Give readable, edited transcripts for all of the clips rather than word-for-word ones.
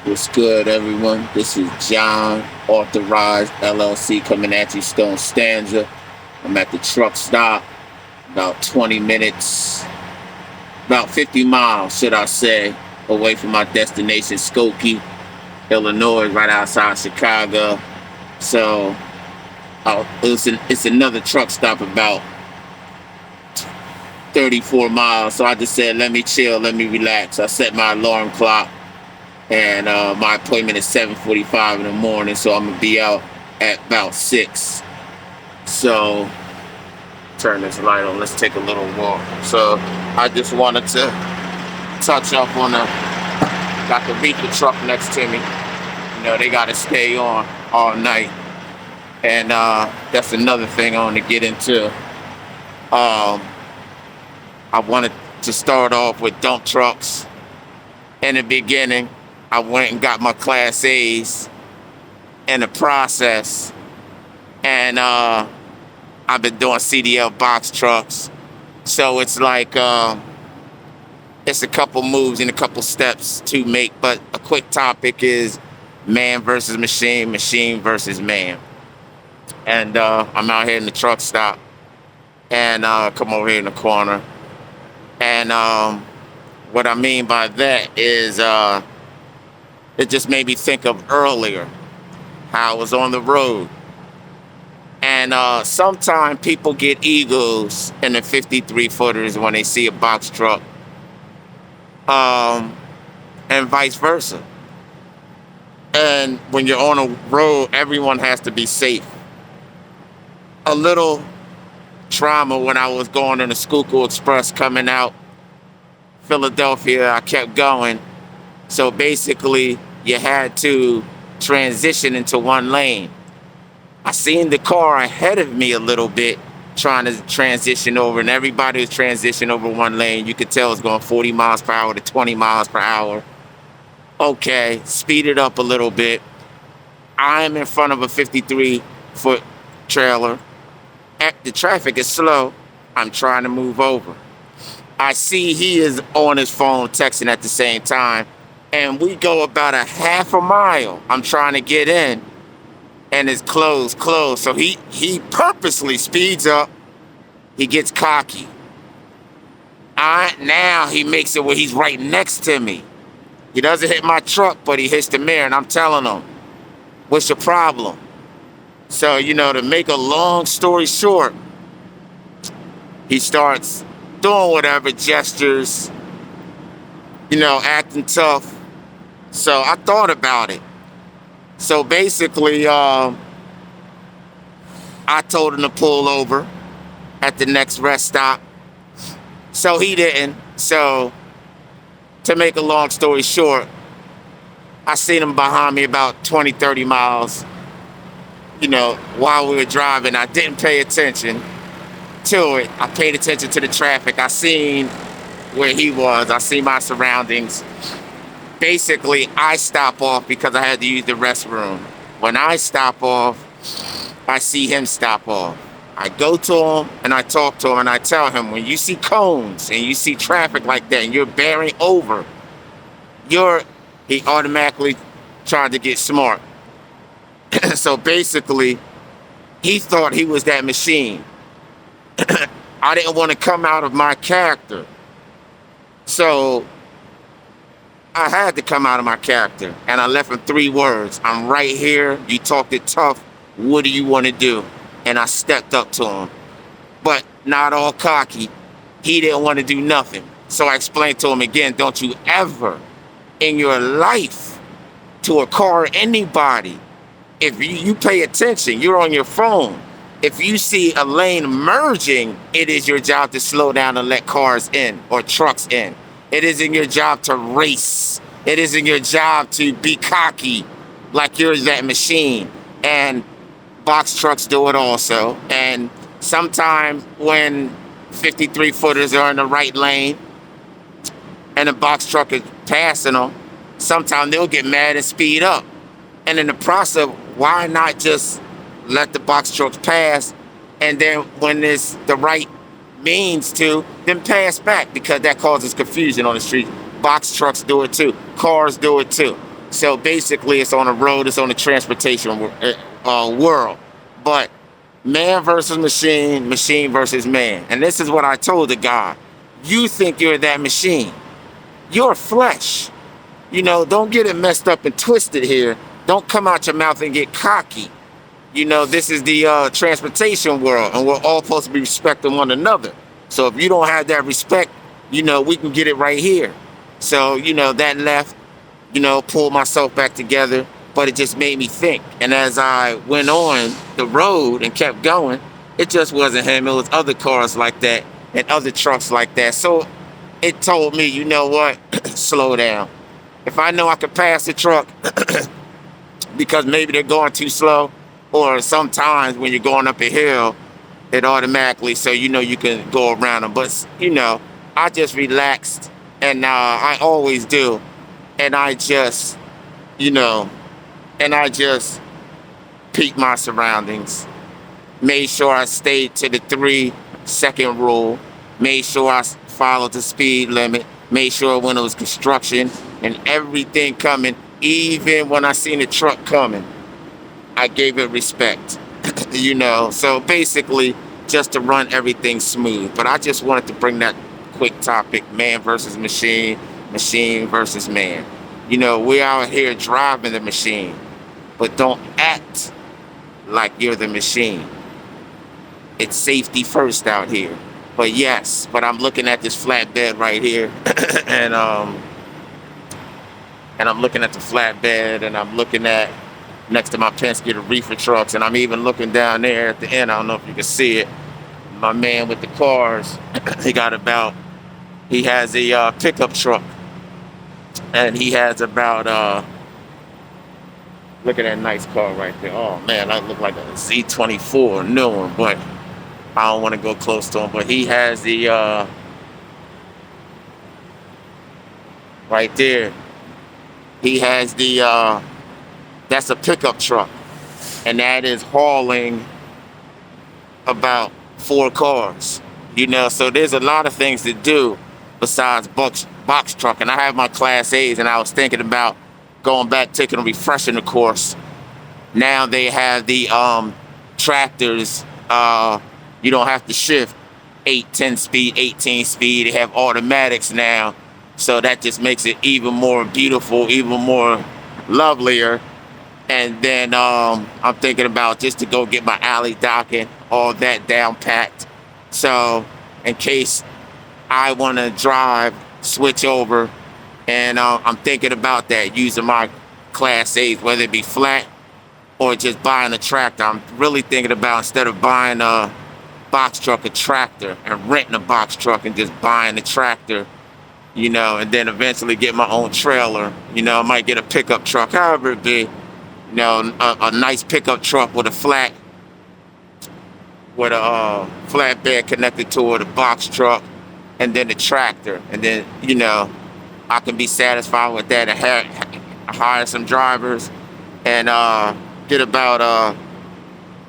What's good, everyone? This is John, authorized LLC, coming at you, Stone Stanza. I'm at the truck stop, about 20 minutes, about 50 miles, should I say, away from my destination, Skokie, Illinois, right outside Chicago. So it's another truck stop about 34 miles. So I just said, let me chill, let me relax. I set my alarm clock, and my appointment is 7:45 in the morning, so I'm gonna be out at about 6. So turn this light on. Let's take a little walk. So I just wanted to touch up on got the reefer truck next to me. You know, they gotta stay on all night, and that's another thing I want to get into. I wanted to start off with dump trucks. In the beginning, I went and got my Class A's in the process, and I've been doing CDL box trucks. So it's like it's a couple moves and a couple steps to make, but a quick topic is man versus machine, machine versus man. And I'm out here in the truck stop, and come over here in the corner, and what I mean by that is it just made me think of earlier how I was on the road. And sometimes people get egos in the 53 footers when they see a box truck, and vice versa. And when you're on a road, everyone has to be safe. A little trauma when I was going in the Schuylkill Express coming out Philadelphia, I kept going. So basically, you had to transition into one lane. I seen the car ahead of me a little bit trying to transition over, and everybody was transitioning over one lane. You could tell it was going 40 miles per hour to 20 miles per hour. Okay, speed it up a little bit. I'm in front of a 53-foot trailer. The traffic is slow. I'm trying to move over. I see he is on his phone texting at the same time, and we go about a half a mile. I'm trying to get in, and it's closed. So he purposely speeds up. He gets cocky. Now he makes it where he's right next to me. He doesn't hit my truck, but he hits the mirror, and I'm telling him, what's your problem? So, to make a long story short, he starts doing whatever gestures, acting tough. So I thought about it. So basically, I told him to pull over at the next rest stop. So he didn't. So to make a long story short, I seen him behind me about 20, 30 miles, while we were driving. I didn't pay attention to it. I paid attention to the traffic. I seen where he was. I see my surroundings. Basically, I stop off because I had to use the restroom. When I stop off, I see him stop off. I go to him and I talk to him and I tell him, when you see cones and you see traffic like that and you're bearing over, he automatically tried to get smart. So basically, he thought he was that machine. I didn't want to come out of my character. So I had to come out of my character, and I left him 3 words. I'm right here. You talked it tough. What do you want to do? And I stepped up to him, but not all cocky. He didn't want to do nothing. So I explained to him again, don't you ever in your life to a car or anybody, if you pay attention, you're on your phone. If you see a lane merging, it is your job to slow down and let cars in or trucks in. It isn't your job to race. It isn't your job to be cocky like you're that machine. And box trucks do it also. And sometimes when 53-footers are in the right lane and a box truck is passing them, sometimes they'll get mad and speed up. And in the process, why not just let the box trucks pass, and then when there's the right means to, then pass back, because that causes confusion on the street. Box trucks do it too. Cars do it too. So basically, it's on the road, it's on the transportation world. But man versus machine, machine versus man. And this is what I told the guy. You think you're that machine. You're flesh. Don't get it messed up and twisted here. Don't come out your mouth and get cocky. This is the transportation world, and we're all supposed to be respecting one another. So if you don't have that respect, we can get it right here. So, that left, pulled myself back together, but it just made me think. And as I went on the road and kept going, it just wasn't him. It was other cars like that and other trucks like that. So it told me, you know what, slow down. If I know I could pass the truck because maybe they're going too slow, or sometimes when you're going up a hill, it automatically, so you can go around them. But, I just relaxed, and I always do. And I just, peeped my surroundings. Made sure I stayed to the 3-second rule. Made sure I followed the speed limit. Made sure when it was construction and everything coming, even when I seen the truck coming, I gave it respect. So basically just to run everything smooth. But I just wanted to bring that quick topic, man versus machine, machine versus man. We're out here driving the machine, but don't act like you're the machine. It's safety first out here. But yes, I'm looking at this flatbed right here, and I'm looking at the flatbed, and I'm looking at next to my Penske, the reefer trucks, and I'm even looking down there at the end. I don't know if you can see it. My man with the cars, he has a pickup truck, and he has about, look at that nice car right there. Oh man, that look like a Z24, new one, but I don't want to go close to him. But he has the, right there, he has the, that's a pickup truck, and that is hauling about 4 cars. So there's a lot of things to do besides box truck. And I have my Class A's, and I was thinking about going back, taking a refresher course. Now they have the tractors. You don't have to shift 8, 10 speed, 18 speed. They have automatics now, so that just makes it even more beautiful, even more lovelier. And then I'm thinking about just to go get my alley docking, all that down packed. So in case I want to drive, switch over, and I'm thinking about that, using my Class A's, whether it be flat or just buying a tractor. I'm really thinking about, instead of buying a box truck, a tractor, and renting a box truck and just buying the tractor, and then eventually get my own trailer. I might get a pickup truck, however it be. A nice pickup truck with a flatbed connected to it, a box truck, and then the tractor. And then, I can be satisfied with that and hire some drivers and get about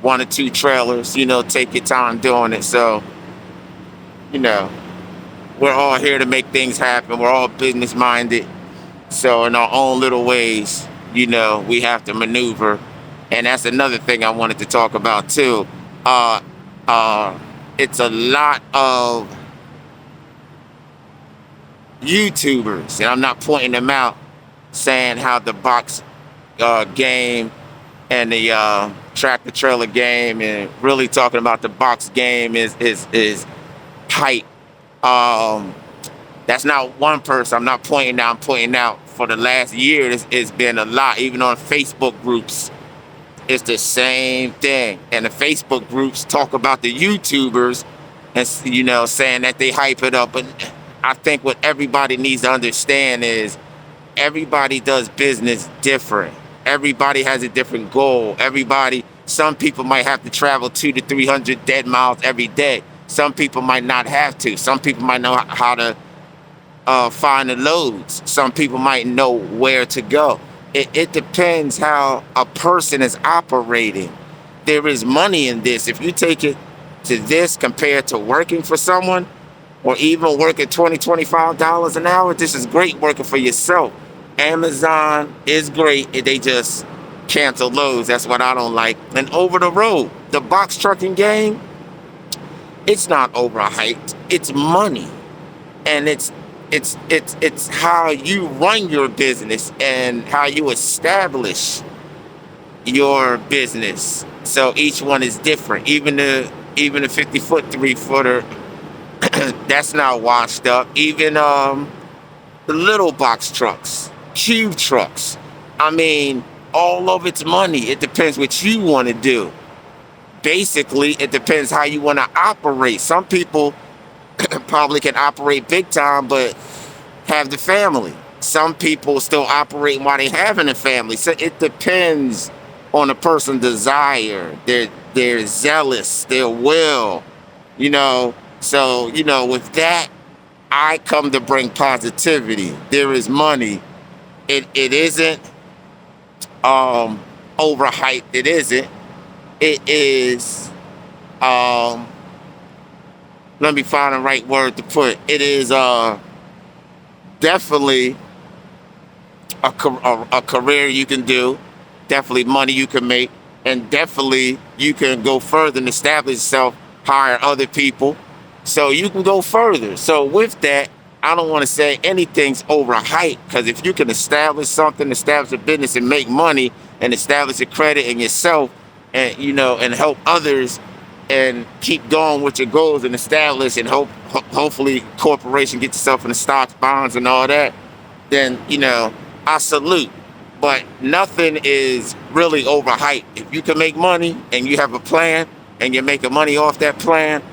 1 or 2 trailers, take your time doing it. So, we're all here to make things happen. We're all business minded. So in our own little ways, we have to maneuver. And that's another thing I wanted to talk about too. It's a lot of YouTubers, and I'm not pointing them out, saying how the box game and the tractor trailer game, and really talking about the box game is hype. That's not one person. I'm not pointing out. I'm pointing out for the last year, it's been a lot. Even on Facebook groups, it's the same thing. And the Facebook groups talk about the YouTubers and, saying that they hype it up. But I think what everybody needs to understand is everybody does business different. Everybody has a different goal. Some people might have to travel 200 to 300 dead miles every day. Some people might not have to. Some people might know how to find the loads. Some people might know where to go. It depends how a person is operating. There is money in this. If you take it to this compared to working for someone, or even working $20, $25 an hour, this is great working for yourself. Amazon is great. They just cancel loads. That's what I don't like. And over the road, the box trucking game, it's not overhyped. It's money. And it's how you run your business and how you establish your business. So each one is different. Even the 50-foot 3-footer, that's not washed up. Even the little box trucks, cube trucks. I mean, all of it's money. It depends what you want to do. Basically, it depends how you want to operate. Some people probably can operate big time, but have the family. Some people still operate while they having a family. So it depends on the person's desire, their zealous, their will, you know. So, you know, with that, I come to bring positivity. There is money. It isn't overhyped. It isn't. It is let me find the right word to put. It is definitely a career you can do, definitely money you can make, and definitely you can go further and establish yourself, hire other people, so you can go further. So with that, I don't want to say anything's overhyped, because if you can establish something, establish a business and make money and establish a credit in yourself, and you know, and help others and keep going with your goals and establish and hopefully corporation, get yourself in the stocks, bonds and all that, then, you know, I salute. But nothing is really overhyped. If you can make money and you have a plan and you're making money off that plan,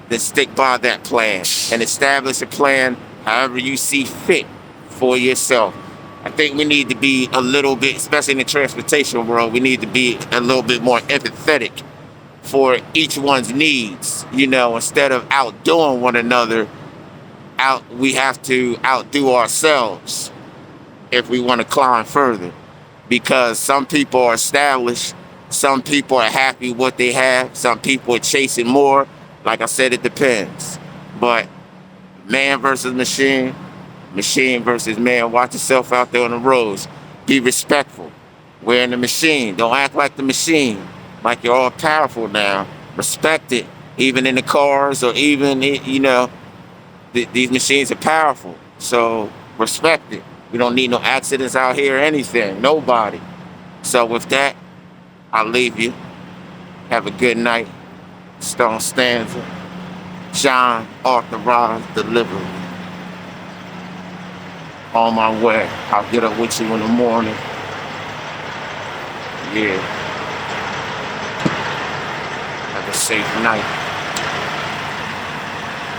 then stick by that plan and establish a plan however you see fit for yourself. I think we need to be a little bit, especially in the transportation world, we need to be a little bit more empathetic for each one's needs. You know, instead of outdoing one another, we have to outdo ourselves if we want to climb further. Because some people are established, some people are happy with what they have, some people are chasing more. Like I said, it depends. But man versus machine, machine versus man. Watch yourself out there on the roads. Be respectful. We're in the machine. Don't act like the machine, like you're all powerful now. Respect it. Even in the cars, or even, you know, these machines are powerful. So respect it. We don't need no accidents out here or anything. Nobody. So with that, I'll leave you. Have a good night. Stone Stanza. John Authorized Delivery. On my way. I'll get up with you in the morning. Yeah. Have a safe night.